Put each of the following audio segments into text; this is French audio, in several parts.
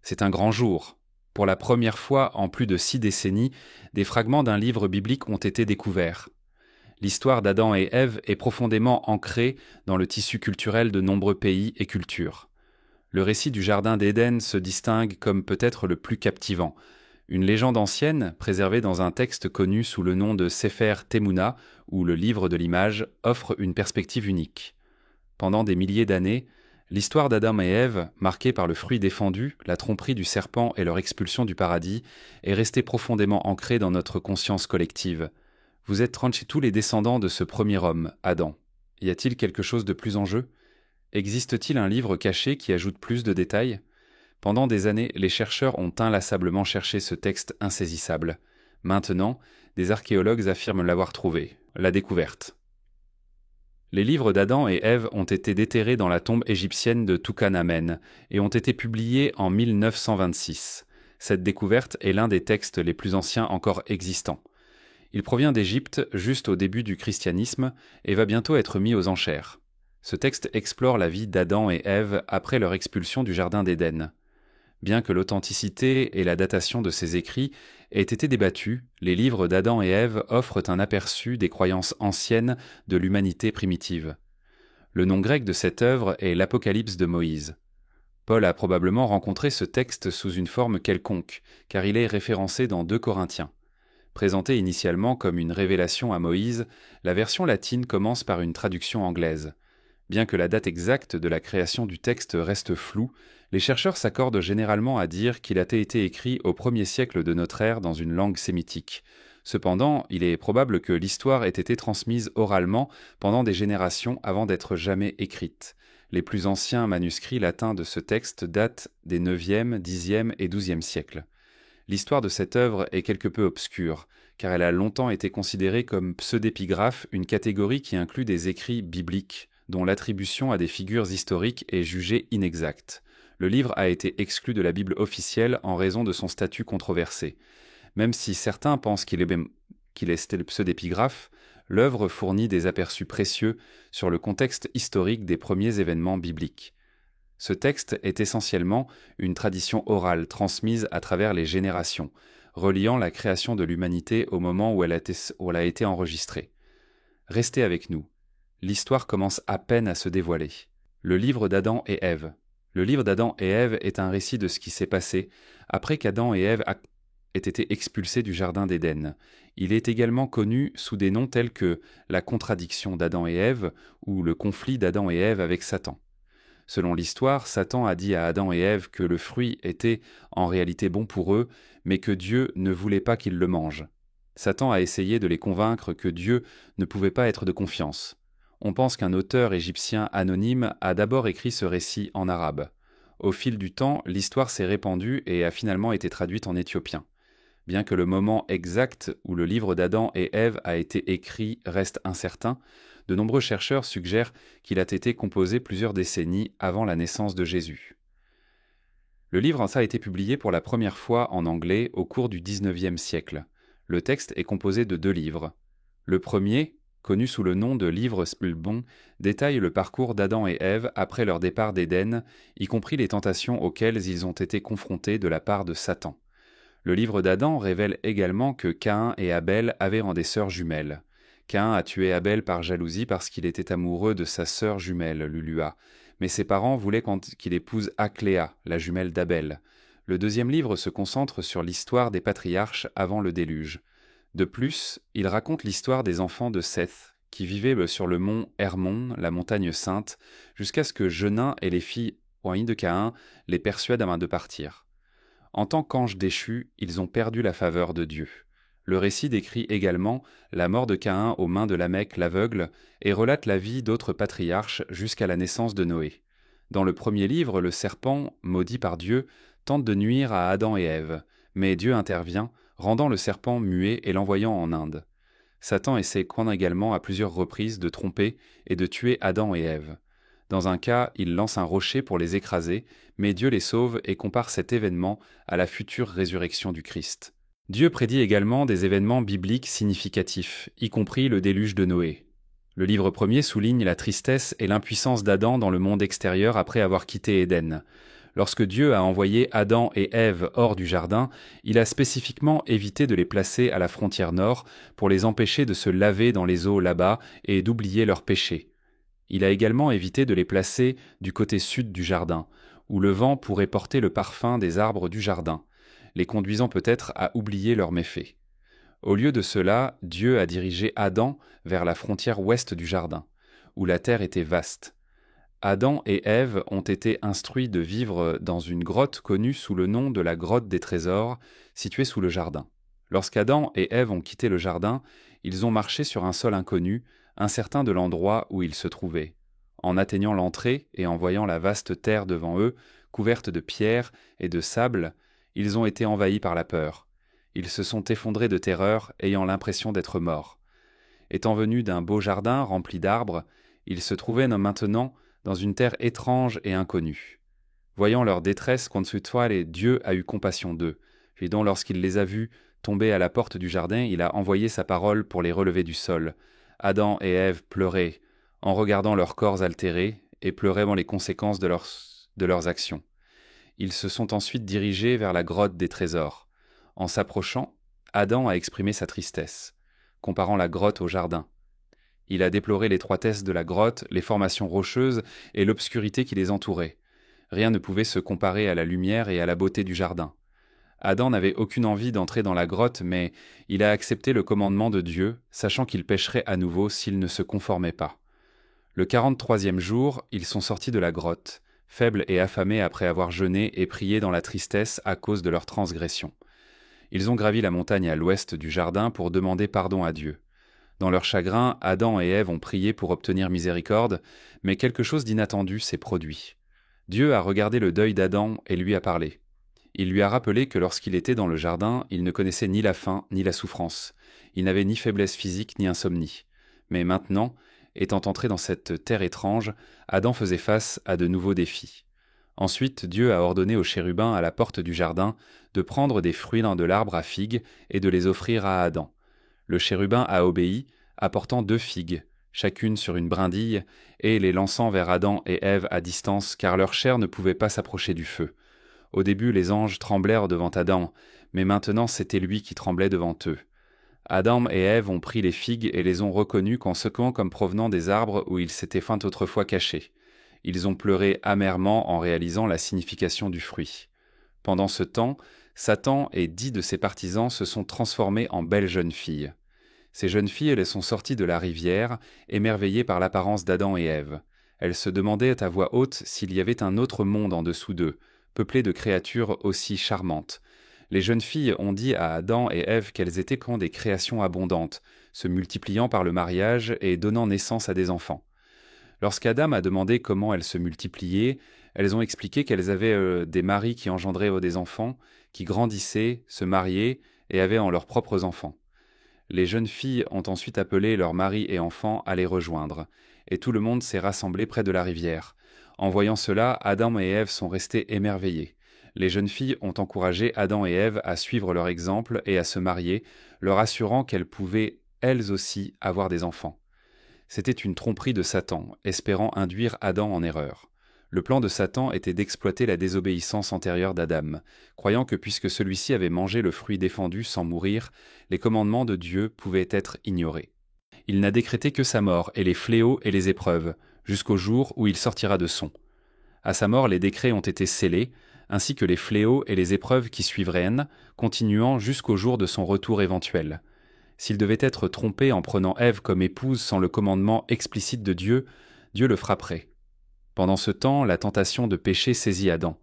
C'est un grand jour. Pour la première fois en plus de 6 décennies, des fragments d'un livre biblique ont été découverts. L'histoire d'Adam et Ève est profondément ancrée dans le tissu culturel de nombreux pays et cultures. Le récit du Jardin d'Éden se distingue comme peut-être le plus captivant. Une légende ancienne, préservée dans un texte connu sous le nom de Sefer Temuna, ou le livre de l'image, offre une perspective unique. Pendant des milliers d'années, l'histoire d'Adam et Ève, marquée par le fruit défendu, la tromperie du serpent et leur expulsion du paradis, est restée profondément ancrée dans notre conscience collective. Vous êtes tous les descendants de ce premier homme, Adam. Y a-t-il quelque chose de plus en jeu ? Existe-t-il un livre caché qui ajoute plus de détails ? Pendant des années, les chercheurs ont inlassablement cherché ce texte insaisissable. Maintenant, des archéologues affirment l'avoir trouvé, la découverte. Les livres d'Adam et Ève ont été déterrés dans la tombe égyptienne de Toutankhamon et ont été publiés en 1926. Cette découverte est l'un des textes les plus anciens encore existants. Il provient d'Égypte juste au début du christianisme et va bientôt être mis aux enchères. Ce texte explore la vie d'Adam et Ève après leur expulsion du Jardin d'Éden. Bien que l'authenticité et la datation de ces écrits aient été débattues, les livres d'Adam et Ève offrent un aperçu des croyances anciennes de l'humanité primitive. Le nom grec de cette œuvre est l'Apocalypse de Moïse. Paul a probablement rencontré ce texte sous une forme quelconque, car il est référencé dans 2 Corinthiens. Présentée initialement comme une révélation à Moïse, la version latine commence par une traduction anglaise. Bien que la date exacte de la création du texte reste floue, les chercheurs s'accordent généralement à dire qu'il a été écrit au 1er siècle de notre ère dans une langue sémitique. Cependant, il est probable que l'histoire ait été transmise oralement pendant des générations avant d'être jamais écrite. Les plus anciens manuscrits latins de ce texte datent des 9e, 10e et 12e siècles. L'histoire de cette œuvre est quelque peu obscure, car elle a longtemps été considérée comme pseudépigraphe, une catégorie qui inclut des écrits bibliques, dont l'attribution à des figures historiques est jugée inexacte. Le livre a été exclu de la Bible officielle en raison de son statut controversé. Même si certains pensent qu'il est pseudépigraphe, l'œuvre fournit des aperçus précieux sur le contexte historique des premiers événements bibliques. Ce texte est essentiellement une tradition orale transmise à travers les générations, reliant la création de l'humanité au moment où elle a été enregistrée. Restez avec nous. L'histoire commence à peine à se dévoiler. Le livre d'Adam et Ève. Le livre d'Adam et Ève est un récit de ce qui s'est passé après qu'Adam et Ève aient été expulsés du Jardin d'Éden. Il est également connu sous des noms tels que la contradiction d'Adam et Ève ou le conflit d'Adam et Ève avec Satan. Selon l'histoire, Satan a dit à Adam et Ève que le fruit était en réalité bon pour eux, mais que Dieu ne voulait pas qu'ils le mangent. Satan a essayé de les convaincre que Dieu ne pouvait pas être de confiance. On pense qu'un auteur égyptien anonyme a d'abord écrit ce récit en arabe. Au fil du temps, l'histoire s'est répandue et a finalement été traduite en éthiopien. Bien que le moment exact où le livre d'Adam et Ève a été écrit reste incertain, de nombreux chercheurs suggèrent qu'il a été composé plusieurs décennies avant la naissance de Jésus. Le livre a été publié pour la première fois en anglais au cours du XIXe siècle. Le texte est composé de 2 livres. Le premier, connu sous le nom de livre Spulbon, détaille le parcours d'Adam et Ève après leur départ d'Éden, y compris les tentations auxquelles ils ont été confrontés de la part de Satan. Le livre d'Adam révèle également que Caïn et Abel avaient des sœurs jumelles. Caïn a tué Abel par jalousie parce qu'il était amoureux de sa sœur jumelle, Lulua, mais ses parents voulaient qu'il épouse Akléa, la jumelle d'Abel. Le 2e livre se concentre sur l'histoire des patriarches avant le déluge. De plus, il raconte l'histoire des enfants de Seth, qui vivaient sur le mont Hermon, la montagne sainte, jusqu'à ce que Genin et les filles de Caïn les persuadent de partir. En tant qu'anges déchus, ils ont perdu la faveur de Dieu. Le récit décrit également la mort de Caïn aux mains de Lamech l'aveugle et relate la vie d'autres patriarches jusqu'à la naissance de Noé. Dans le premier livre, le serpent, maudit par Dieu, tente de nuire à Adam et Ève, mais Dieu intervient, rendant le serpent muet et l'envoyant en Inde. Satan essaie également à plusieurs reprises de tromper et de tuer Adam et Ève. Dans un cas, il lance un rocher pour les écraser, mais Dieu les sauve et compare cet événement à la future résurrection du Christ. Dieu prédit également des événements bibliques significatifs, y compris le déluge de Noé. Le livre premier souligne la tristesse et l'impuissance d'Adam dans le monde extérieur après avoir quitté Éden. Lorsque Dieu a envoyé Adam et Ève hors du jardin, il a spécifiquement évité de les placer à la frontière nord pour les empêcher de se laver dans les eaux là-bas et d'oublier leurs péchés. Il a également évité de les placer du côté sud du jardin, où le vent pourrait porter le parfum des arbres du jardin, les conduisant peut-être à oublier leurs méfaits. Au lieu de cela, Dieu a dirigé Adam vers la frontière ouest du jardin, où la terre était vaste. Adam et Ève ont été instruits de vivre dans une grotte connue sous le nom de la grotte des trésors, située sous le jardin. Lorsqu'Adam et Ève ont quitté le jardin, ils ont marché sur un sol inconnu, incertain de l'endroit où ils se trouvaient. En atteignant l'entrée et en voyant la vaste terre devant eux, couverte de pierres et de sable, ils ont été envahis par la peur. Ils se sont effondrés de terreur, ayant l'impression d'être morts. Étant venus d'un beau jardin rempli d'arbres, ils se trouvaient maintenant dans une terre étrange et inconnue. Voyant leur détresse, Consuetuale, Dieu a eu compassion d'eux. Puis donc, lorsqu'il les a vus tomber à la porte du jardin, il a envoyé sa parole pour les relever du sol. Adam et Ève pleuraient, en regardant leurs corps altérés, et pleuraient dans les conséquences de leurs actions. Ils se sont ensuite dirigés vers la grotte des trésors. En s'approchant, Adam a exprimé sa tristesse, comparant la grotte au jardin. Il a déploré l'étroitesse de la grotte, les formations rocheuses et l'obscurité qui les entourait. Rien ne pouvait se comparer à la lumière et à la beauté du jardin. Adam n'avait aucune envie d'entrer dans la grotte, mais il a accepté le commandement de Dieu, sachant qu'il pécherait à nouveau s'il ne se conformait pas. Le 43e jour, ils sont sortis de la grotte, faibles et affamés après avoir jeûné et prié dans la tristesse à cause de leur transgression. Ils ont gravi la montagne à l'ouest du jardin pour demander pardon à Dieu. Dans leur chagrin, Adam et Ève ont prié pour obtenir miséricorde, mais quelque chose d'inattendu s'est produit. Dieu a regardé le deuil d'Adam et lui a parlé. Il lui a rappelé que lorsqu'il était dans le jardin, il ne connaissait ni la faim ni la souffrance. Il n'avait ni faiblesse physique ni insomnie. Mais maintenant, étant entré dans cette terre étrange, Adam faisait face à de nouveaux défis. Ensuite, Dieu a ordonné aux chérubins à la porte du jardin de prendre des fruits de l'arbre à figues et de les offrir à Adam. Le chérubin a obéi, apportant 2 figues, chacune sur une brindille, et les lançant vers Adam et Ève à distance, car leur chair ne pouvait pas s'approcher du feu. Au début, les anges tremblèrent devant Adam, mais maintenant c'était lui qui tremblait devant eux. Adam et Ève ont pris les figues et les ont reconnues qu'en secouant comme provenant des arbres où ils s'étaient feint autrefois cachés. Ils ont pleuré amèrement en réalisant la signification du fruit. Pendant ce temps, Satan et 10 de ses partisans se sont transformés en belles jeunes filles. Ces jeunes filles, elles sont sorties de la rivière, émerveillées par l'apparence d'Adam et Ève. Elles se demandaient à voix haute s'il y avait un autre monde en dessous d'eux, peuplé de créatures aussi charmantes. Les jeunes filles ont dit à Adam et Ève qu'elles étaient comme des créations abondantes, se multipliant par le mariage et donnant naissance à des enfants. Lorsqu'Adam a demandé comment elles se multipliaient, elles ont expliqué qu'elles avaient des maris qui engendraient des enfants, qui grandissaient, se mariaient et avaient en leurs propres enfants. Les jeunes filles ont ensuite appelé leurs maris et enfants à les rejoindre, et tout le monde s'est rassemblé près de la rivière. En voyant cela, Adam et Ève sont restés émerveillés. Les jeunes filles ont encouragé Adam et Ève à suivre leur exemple et à se marier, leur assurant qu'elles pouvaient, elles aussi, avoir des enfants. C'était une tromperie de Satan, espérant induire Adam en erreur. Le plan de Satan était d'exploiter la désobéissance antérieure d'Adam, croyant que puisque celui-ci avait mangé le fruit défendu sans mourir, les commandements de Dieu pouvaient être ignorés. Il n'a décrété que sa mort et les fléaux et les épreuves, jusqu'au jour où il sortira de son. À sa mort, les décrets ont été scellés, ainsi que les fléaux et les épreuves qui suivraient, continuant jusqu'au jour de son retour éventuel. S'il devait être trompé en prenant Ève comme épouse sans le commandement explicite de Dieu, Dieu le frapperait. Pendant ce temps, la tentation de péché saisit Adam.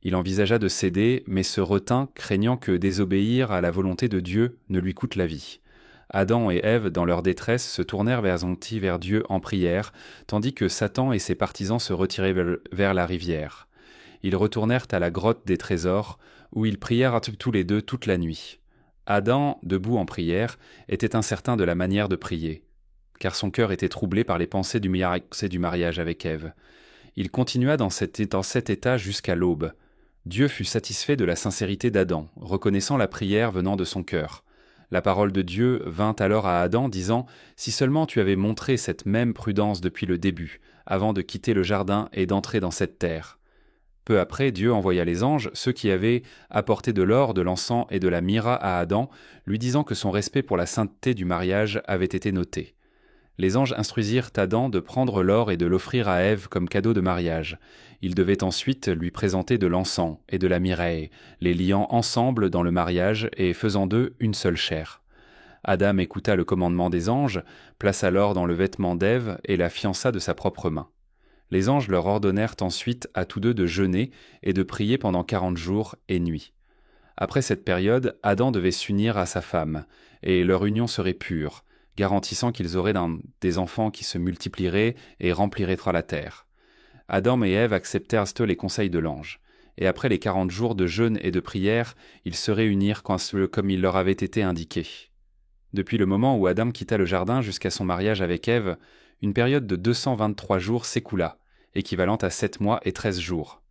Il envisagea de céder, mais se retint, craignant que désobéir à la volonté de Dieu ne lui coûte la vie. Adam et Ève, dans leur détresse, se tournèrent vers Dieu en prière, tandis que Satan et ses partisans se retiraient vers la rivière. Ils retournèrent à la grotte des trésors, où ils prièrent tous les deux toute la nuit. Adam, debout en prière, était incertain de la manière de prier, car son cœur était troublé par les pensées du mariage avec Ève. Il continua dans cet état jusqu'à l'aube. Dieu fut satisfait de la sincérité d'Adam, reconnaissant la prière venant de son cœur. La parole de Dieu vint alors à Adam, disant « Si seulement tu avais montré cette même prudence depuis le début, avant de quitter le jardin et d'entrer dans cette terre. » Peu après, Dieu envoya les anges, ceux qui avaient apporté de l'or, de l'encens et de la myrrhe à Adam, lui disant que son respect pour la sainteté du mariage avait été noté. Les anges instruisirent Adam de prendre l'or et de l'offrir à Ève comme cadeau de mariage. Il devait ensuite lui présenter de l'encens et de la myrrhe, les liant ensemble dans le mariage et faisant d'eux une seule chair. Adam écouta le commandement des anges, plaça l'or dans le vêtement d'Ève et la fiança de sa propre main. Les anges leur ordonnèrent ensuite à tous deux de jeûner et de prier pendant 40 jours et nuits. Après cette période, Adam devait s'unir à sa femme, et leur union serait pure, garantissant qu'ils auraient des enfants qui se multiplieraient et rempliraient la terre. Adam et Ève acceptèrent les conseils de l'ange, et après les 40 jours de jeûne et de prière, ils se réunirent comme il leur avait été indiqué. Depuis le moment où Adam quitta le jardin jusqu'à son mariage avec Ève, une période de 223 jours s'écoula, équivalente à 7 mois et 13 jours.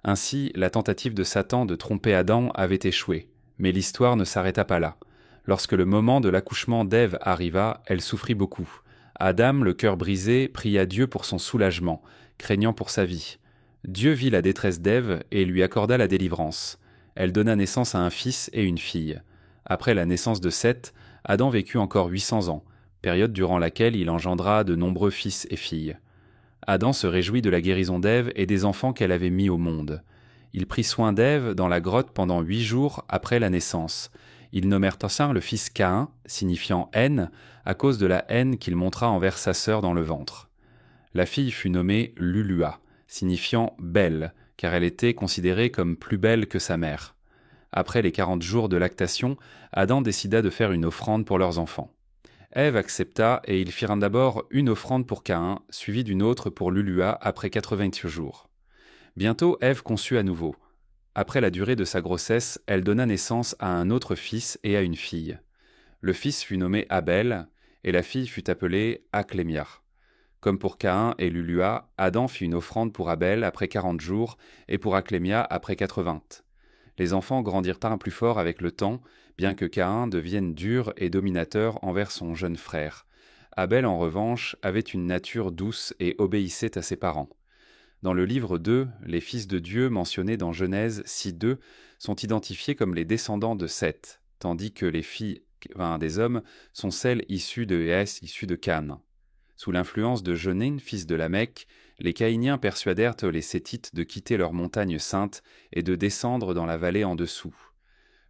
Ainsi, la tentative de Satan de tromper Adam avait échoué, mais l'histoire ne s'arrêta pas là. Lorsque le moment de l'accouchement d'Ève arriva, elle souffrit beaucoup. Adam, le cœur brisé, pria Dieu pour son soulagement, craignant pour sa vie. Dieu vit la détresse d'Ève et lui accorda la délivrance. Elle donna naissance à un fils et une fille. Après la naissance de Seth, Adam vécut encore 800 ans, période durant laquelle il engendra de nombreux fils et filles. Adam se réjouit de la guérison d'Ève et des enfants qu'elle avait mis au monde. Il prit soin d'Ève dans la grotte pendant 8 jours après la naissance. Ils nommèrent ensemble le fils Caïn, signifiant haine, à cause de la haine qu'il montra envers sa sœur dans le ventre. La fille fut nommée Lulua, signifiant belle, car elle était considérée comme plus belle que sa mère. Après les 40 jours de lactation, Adam décida de faire une offrande pour leurs enfants. Ève accepta et ils firent d'abord une offrande pour Caïn, suivie d'une autre pour Lulua après 88 jours. Bientôt, Ève conçut à nouveau. Après la durée de sa grossesse, elle donna naissance à un autre fils et à une fille. Le fils fut nommé Abel, et la fille fut appelée Aklémia. Comme pour Caïn et Lulua, Adam fit une offrande pour Abel après 40 jours et pour Aklémia après 80. Les enfants grandirent un plus fort avec le temps, bien que Caïn devienne dur et dominateur envers son jeune frère. Abel, en revanche, avait une nature douce et obéissait à ses parents. Dans le livre 2, les fils de Dieu mentionnés dans Genèse 6.2 sont identifiés comme les descendants de Seth, tandis que les filles des hommes sont celles issues de Hès, issues de Canne. Sous l'influence de Jonin, fils de Lamech, les Caïniens persuadèrent les Sétites de quitter leur montagne sainte et de descendre dans la vallée en dessous.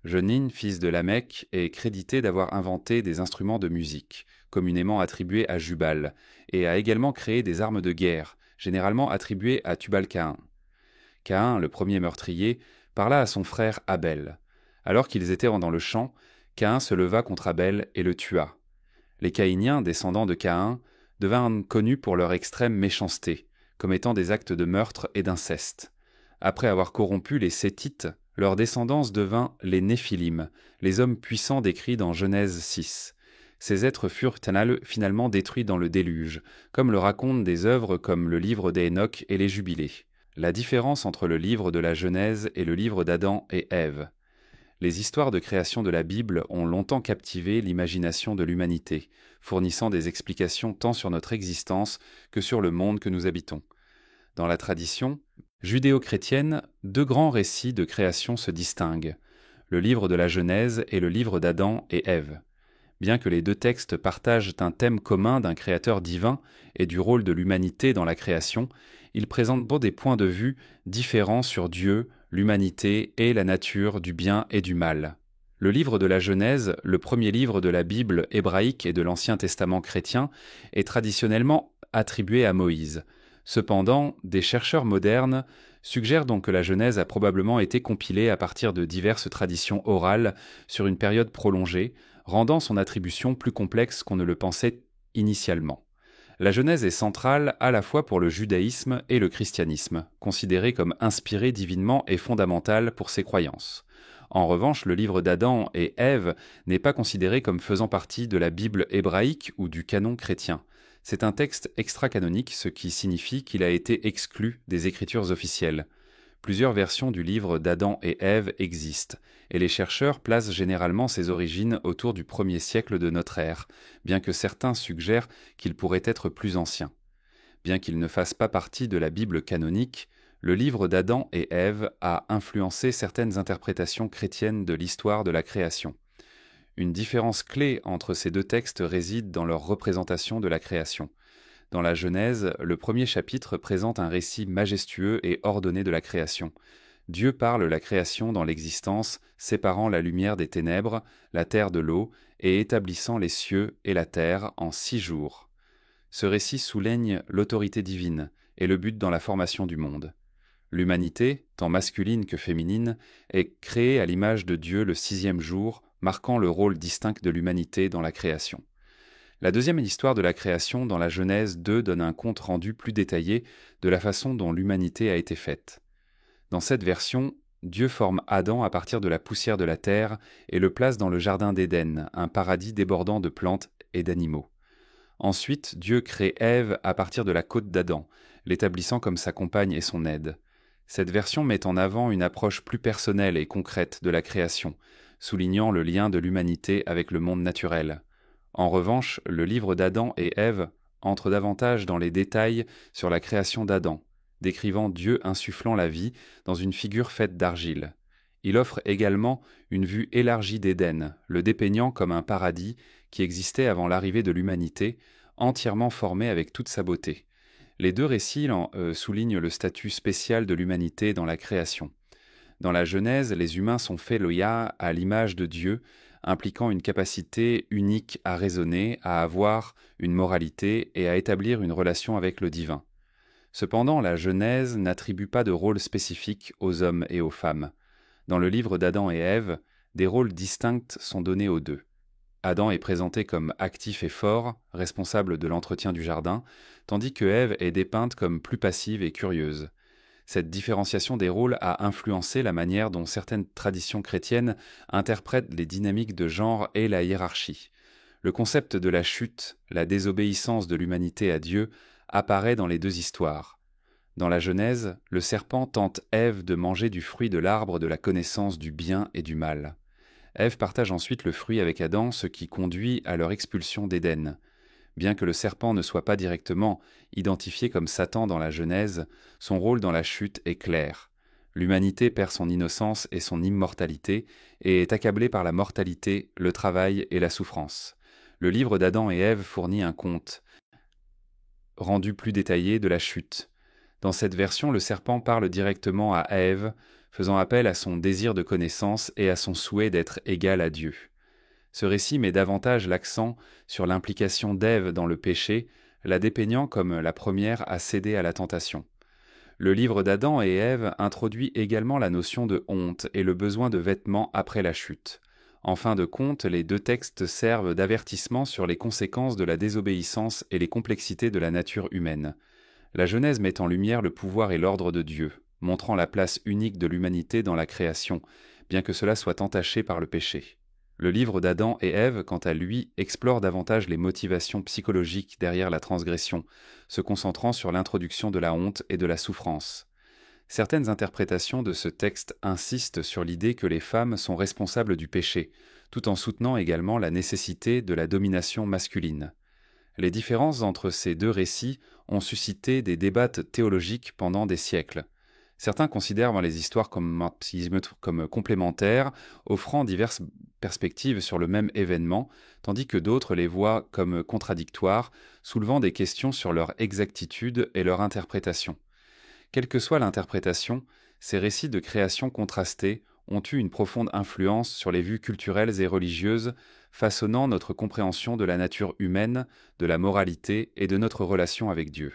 Jonin, fils de Lamech, est crédité d'avoir inventé des instruments de musique, communément attribués à Jubal, et a également créé des armes de guerre, généralement attribuées à Tubal-Caïn. Caïn, le premier meurtrier, parla à son frère Abel. Alors qu'ils étaient dans le champ, Caïn se leva contre Abel et le tua. Les Caïniens, descendants de Caïn, devinrent connus pour leur extrême méchanceté, commettant des actes de meurtre et d'inceste. Après avoir corrompu les Sétites, leur descendance devint les Néphilim, les hommes puissants décrits dans Genèse 6. Ces êtres furent finalement détruits dans le déluge, comme le racontent des œuvres comme le livre d'Hénoch et les Jubilés. La différence entre le livre de la Genèse et le livre d'Adam et Ève. Les histoires de création de la Bible ont longtemps captivé l'imagination de l'humanité, fournissant des explications tant sur notre existence que sur le monde que nous habitons. Dans la tradition judéo-chrétienne, 2 grands récits de création se distinguent, le livre de la Genèse et le livre d'Adam et Ève. Bien que les 2 textes partagent un thème commun d'un créateur divin et du rôle de l'humanité dans la création, ils présentent des points de vue différents sur Dieu, l'humanité et la nature du bien et du mal. Le livre de la Genèse, le premier livre de la Bible hébraïque et de l'Ancien Testament chrétien, est traditionnellement attribué à Moïse. Cependant, des chercheurs modernes suggèrent donc que la Genèse a probablement été compilée à partir de diverses traditions orales sur une période prolongée, rendant son attribution plus complexe qu'on ne le pensait initialement. La Genèse est centrale à la fois pour le judaïsme et le christianisme, considérée comme inspirée divinement et fondamentale pour ses croyances. En revanche, le livre d'Adam et Ève n'est pas considéré comme faisant partie de la Bible hébraïque ou du canon chrétien. C'est un texte extra-canonique, ce qui signifie qu'il a été exclu des écritures officielles. Plusieurs versions du livre d'Adam et Ève existent, et les chercheurs placent généralement ses origines autour du 1er siècle de notre ère, bien que certains suggèrent qu'il pourrait être plus ancien. Bien qu'il ne fasse pas partie de la Bible canonique, Le livre d'Adam et Ève a influencé certaines interprétations chrétiennes de l'histoire de la création. Une différence clé entre ces deux textes réside dans leur représentation de la création. Dans la Genèse, le premier chapitre présente un récit majestueux et ordonné de la création. Dieu parle la création dans l'existence, séparant la lumière des ténèbres, la terre de l'eau, et établissant les cieux et la terre en 6 jours. Ce récit souligne l'autorité divine et le but dans la formation du monde. L'humanité, tant masculine que féminine, est créée à l'image de Dieu le 6e jour, marquant le rôle distinct de l'humanité dans la création. La deuxième histoire de la création dans la Genèse 2 donne un compte rendu plus détaillé de la façon dont l'humanité a été faite. Dans cette version, Dieu forme Adam à partir de la poussière de la terre et le place dans le jardin d'Éden, un paradis débordant de plantes et d'animaux. Ensuite, Dieu crée Ève à partir de la côte d'Adam, l'établissant comme sa compagne et son aide. Cette version met en avant une approche plus personnelle et concrète de la création, soulignant le lien de l'humanité avec le monde naturel. En revanche, le livre d'Adam et Ève entre davantage dans les détails sur la création d'Adam, décrivant Dieu insufflant la vie dans une figure faite d'argile. Il offre également une vue élargie d'Éden, le dépeignant comme un paradis qui existait avant l'arrivée de l'humanité, entièrement formé avec toute sa beauté. Les deux récits soulignent le statut spécial de l'humanité dans la création. Dans la Genèse, les humains sont faits à l'image de Dieu, impliquant une capacité unique à raisonner, à avoir une moralité et à établir une relation avec le divin. Cependant, la Genèse n'attribue pas de rôle spécifique aux hommes et aux femmes. Dans le livre d'Adam et Ève, des rôles distincts sont donnés aux deux. Adam est présenté comme actif et fort, responsable de l'entretien du jardin, tandis que Ève est dépeinte comme plus passive et curieuse. Cette différenciation des rôles a influencé la manière dont certaines traditions chrétiennes interprètent les dynamiques de genre et la hiérarchie. Le concept de la chute, la désobéissance de l'humanité à Dieu, apparaît dans les deux histoires. Dans la Genèse, le serpent tente Ève de manger du fruit de l'arbre de la connaissance du bien et du mal. Ève partage ensuite le fruit avec Adam, ce qui conduit à leur expulsion d'Éden. Bien que le serpent ne soit pas directement identifié comme Satan dans la Genèse, son rôle dans la chute est clair. L'humanité perd son innocence et son immortalité et est accablée par la mortalité, le travail et la souffrance. Le livre d'Adam et Ève fournit un conte rendu plus détaillé de la chute. Dans cette version, le serpent parle directement à Ève, faisant appel à son désir de connaissance et à son souhait d'être égal à Dieu. Ce récit met davantage l'accent sur l'implication d'Ève dans le péché, la dépeignant comme la première à céder à la tentation. Le livre d'Adam et Ève introduit également la notion de honte et le besoin de vêtements après la chute. En fin de compte, les deux textes servent d'avertissement sur les conséquences de la désobéissance et les complexités de la nature humaine. La Genèse met en lumière le pouvoir et l'ordre de Dieu, montrant la place unique de l'humanité dans la création, bien que cela soit entaché par le péché. Le livre d'Adam et Ève, quant à lui, explore davantage les motivations psychologiques derrière la transgression, se concentrant sur l'introduction de la honte et de la souffrance. Certaines interprétations de ce texte insistent sur l'idée que les femmes sont responsables du péché, tout en soutenant également la nécessité de la domination masculine. Les différences entre ces deux récits ont suscité des débats théologiques pendant des siècles. Certains considèrent les histoires comme complémentaires, offrant diverses perspectives sur le même événement, tandis que d'autres les voient comme contradictoires, soulevant des questions sur leur exactitude et leur interprétation. Quelle que soit l'interprétation, ces récits de création contrastés ont eu une profonde influence sur les vues culturelles et religieuses, façonnant notre compréhension de la nature humaine, de la moralité et de notre relation avec Dieu.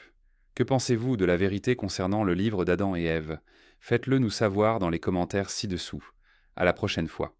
Que pensez-vous de la vérité concernant le livre d'Adam et Ève ? Faites-le nous savoir dans les commentaires ci-dessous. À la prochaine fois.